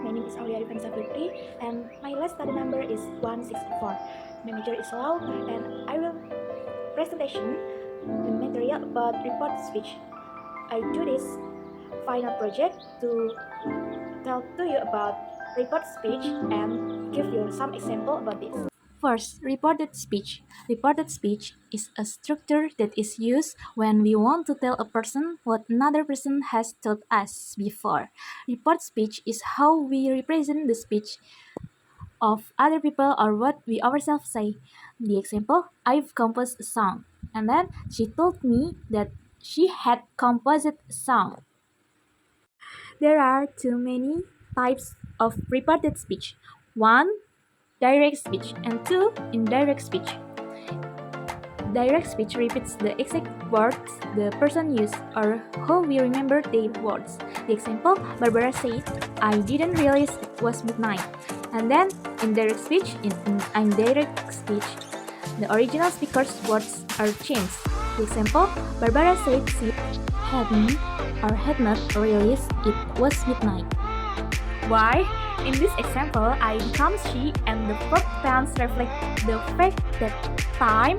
My name is Aulia G638 and my last study number is 164. My major is law and I will presentation the material about report speech. I do this final project to tell to you about report speech and give you some example about this. First, reported speech. Reported speech is a structure that is used when we want to tell a person what another person has told us before. Report speech is how we represent the speech of other people or what we ourselves say. The example, I've composed a song, and then she told me that she had composed a song. There are too many types of reported speech. One, direct speech, and two, indirect speech. Direct speech repeats the exact words the person used or how we remember their words. The example, Barbara said, I didn't realize it was midnight. And then, indirect speech, in indirect speech, the original speaker's words are changed. The example, Barbara said she hadn't or had not realized it was midnight. Why? In this example, I becomes she and the verb tense reflect the fact that time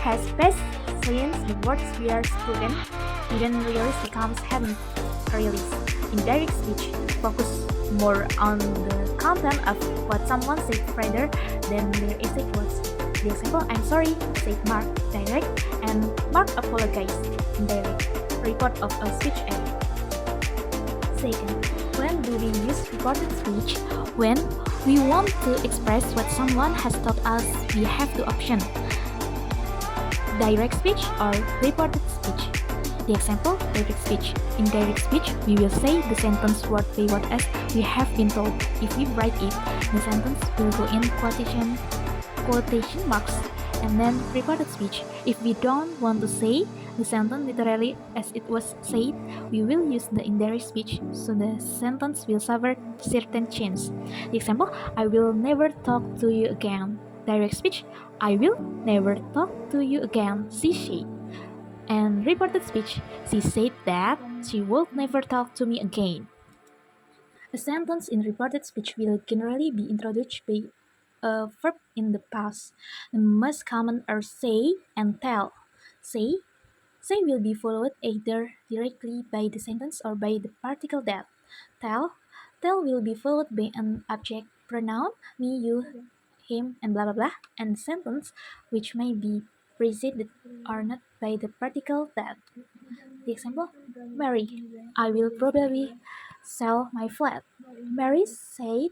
has passed since the words were spoken. Didn't realize becomes hadn't realized. Indirect speech focus more on the content of what someone said rather than their exact words. The example, I'm sorry, said Mark, direct, and Mark apologized, indirect. Report of a speech act. Second, when do we use reported speech? When we want to express what someone has told us, we have two options: direct speech or reported speech. The example, direct speech. In direct speech, we will say the sentence word by word as we have been told. If we write it, the sentence will go in quotation marks. And then reported speech. If we don't want to say the sentence literally as it was said, we will use the indirect speech, so the sentence will suffer certain change. The example, I will never talk to you again. Direct speech, I will never talk to you again, she said. And reported speech, she said that she would never talk to me again. A sentence in reported speech will generally be introduced by a verb in the past. The most common are say and tell. Say will be followed either directly by the sentence or by the particle that. Tell will be followed by an object pronoun, me, you, him, and blah blah blah, and sentence which may be preceded or not by the particle that. The example, Mary, I will probably sell my flat. Mary said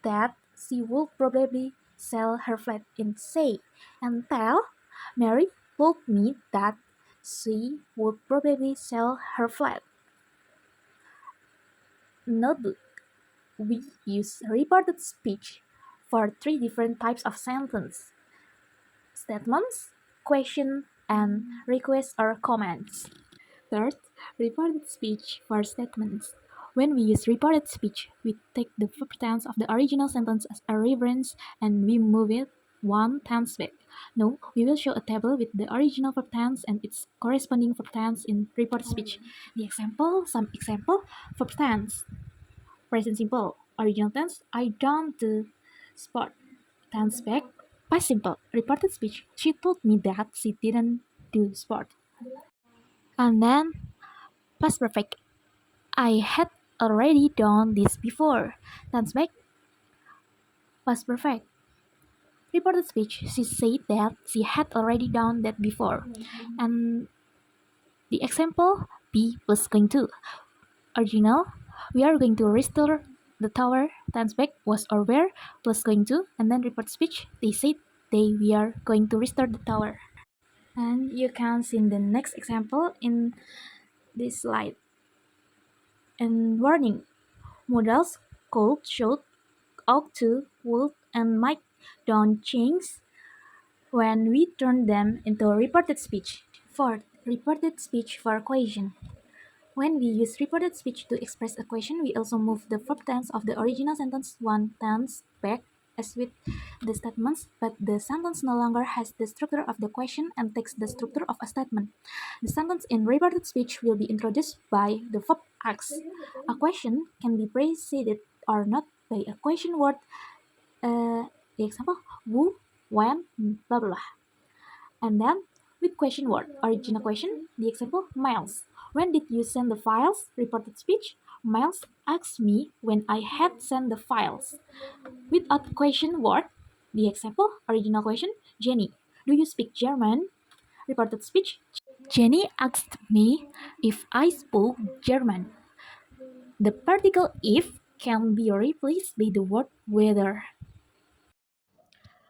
that she would probably sell her flat in say and tell. Mary told me that she would probably sell her flat. Notebook. We use reported speech for three different types of sentence: statements, question, and requests or comments. Third, reported speech for statements. When we use reported speech, we take the verb tense of the original sentence as a reference and we move it one tense back. No, we will show a table with the original verb tense and its corresponding verb tense in reported speech. Some example, verb tense. Present simple, original tense, I don't do sport. Tense back, past simple, reported speech, she told me that she didn't do sport. And then, past perfect, I had already done this before. Tense back, past perfect. Reported speech, she said that she had already done that before. And the example, be plus going to. Original, we are going to restore the tower. Tense back was or were plus going to. And then report speech, they said we are going to restore the tower. And you can see the next example in this slide. And warning, modals could, should, ought to, would, and might don't change when we turn them into reported speech. Fourth, reported speech for question. When we use reported speech to express a question, we also move the verb tense of the original sentence one tense back as with the statements, but the sentence no longer has the structure of the question and takes the structure of a statement. The sentence in reported speech will be introduced by the verb ask. A question can be preceded or not by a question word. The example, who, when, blah blah blah. And then with question word, original question, the example, Miles. When did you send the files? Reported speech. Miles asked me when I had sent the files. Without question word, the example, original question, Jenny. Do you speak German? Reported speech. Jenny asked me if I spoke German. The particle if can be replaced by the word whether.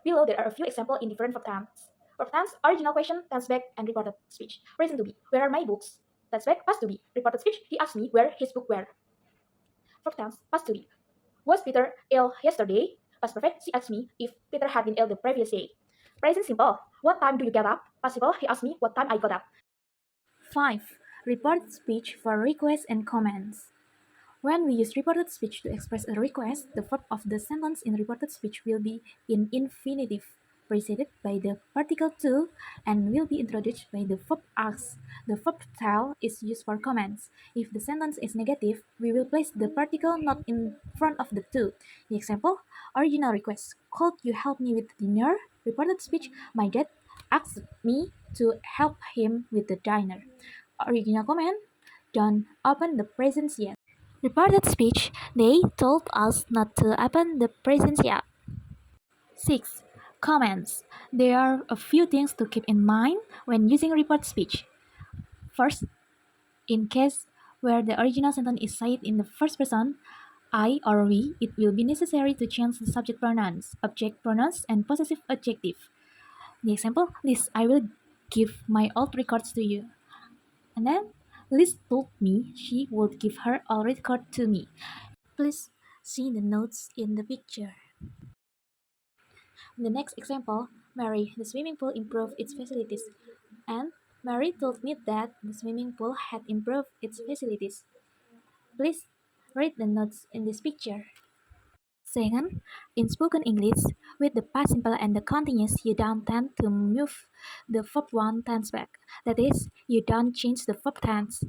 Below, there are a few examples in different verb tense. Verb tense, original question, tense back, and reported speech. Reason to be, where are my books? Tense back, past to be. Reported speech, he asked me where his book were. Verb tense, past to be. Was Peter ill yesterday? Past perfect, she asked me if Peter had been ill the previous day. Present simple, what time do you get up? Past simple, he asked me what time I got up. 5. Reported speech for requests and comments. When we use reported speech to express a request, the verb of the sentence in reported speech will be in infinitive, preceded by the particle to, and will be introduced by the verb ask. The verb tell is used for comments. If the sentence is negative, we will place the particle not in front of the to. The example, original request, could you help me with dinner? Reported speech, my dad asked me to help him with the dinner. Original comment, don't open the presents yet. Reported speech, they told us not to open the presents yet. 6. Comments. There are a few things to keep in mind when using reported speech. First, in case where the original sentence is said in the first person, I or we, it will be necessary to change the subject pronouns, object pronouns, and possessive adjective. The example, Liz, I will give my old records to you. And then, Liz told me she would give her old record to me. Please see the notes in the picture. In the next example, Mary, the swimming pool improved its facilities. And Mary told me that the swimming pool had improved its facilities. Please read the notes in this picture. Second, in spoken English, with the past simple and the continuous, you don't tend to move the verb one tense back. That is, you don't change the verb tense.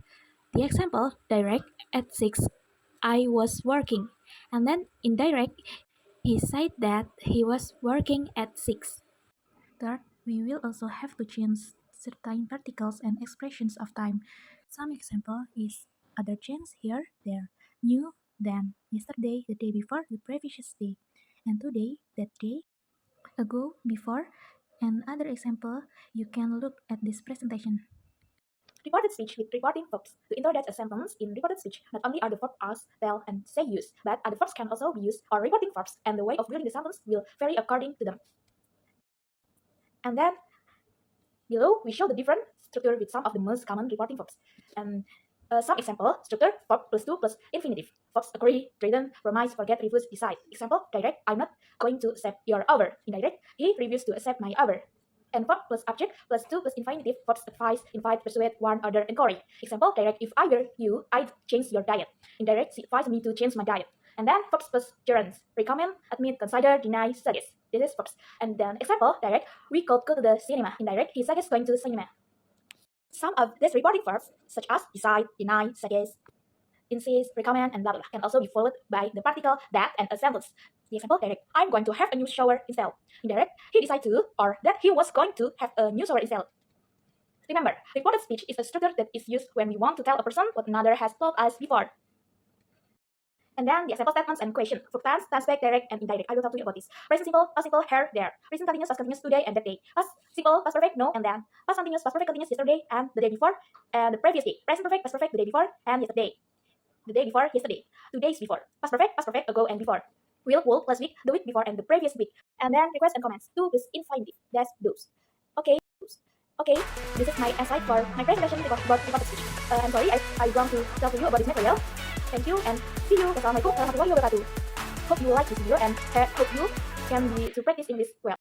The example, direct, at 6, I was working. And then indirect, he said that he was working at 6. Third, we will also have to change certain particles and expressions of time. Some example is other change here, there, new, then, yesterday, the day before, the previous day, and today, that day, ago, before, and other example, you can look at this presentation. Reported speech with reporting verbs. To introduce a sentence in reported speech, not only are the verbs ask, tell, and say used, but other verbs can also be used, or reporting verbs, and the way of building the sentence will vary according to them. And then, below, we show the different structure with some of the most common reporting verbs. And some example, structure, verb plus to plus infinitive. Verbs agree, threaten, promise, forget, refuse, decide. Example, direct, I'm not going to accept your offer. Indirect, he refused to accept my offer. And verb plus object plus to plus infinitive, verbs advise, invite, persuade, warn, order, encourage. Example, direct, if I were you, I'd change your diet. Indirect, she advised me to change my diet. And then verbs plus gerunds, recommend, admit, consider, deny, suggest. This is verbs. And then example, direct, we could go to the cinema. Indirect, he suggests going to the cinema. Some of these reporting verbs, such as decide, deny, suggest, insist, recommend, and blah blah, can also be followed by the particle that and a sentence. The example, direct, I'm going to have a new shower installed. Indirect, he decided to, or that he was going to have a new shower installed. Remember, reported speech is a structure that is used when we want to tell a person what another has told us before. And then the example statements and question. Verb tense, tense back, direct, and indirect. I will talk to you about this. Present simple, past simple, here, there. Present continuous, past continuous, today, and that day. Past simple, past perfect, no, and then. Past continuous, past perfect, continuous, yesterday, and the day before, and the previous day. Present perfect, past perfect, the day before, and yesterday. The day before, yesterday. 2 days before. Past perfect, ago, and before. Will, plus week, the week before, and the previous week. And then requests and comments. To plus infinitive. That's those. Okay. Okay, this is my insight for my presentation about reported speech. I'm sorry, I'm going to tell you about this material. Thank you and see you. Wassalamualaikum warahmatullahi wabarakatuh. Hope you like this video and hope you can be to practice English well.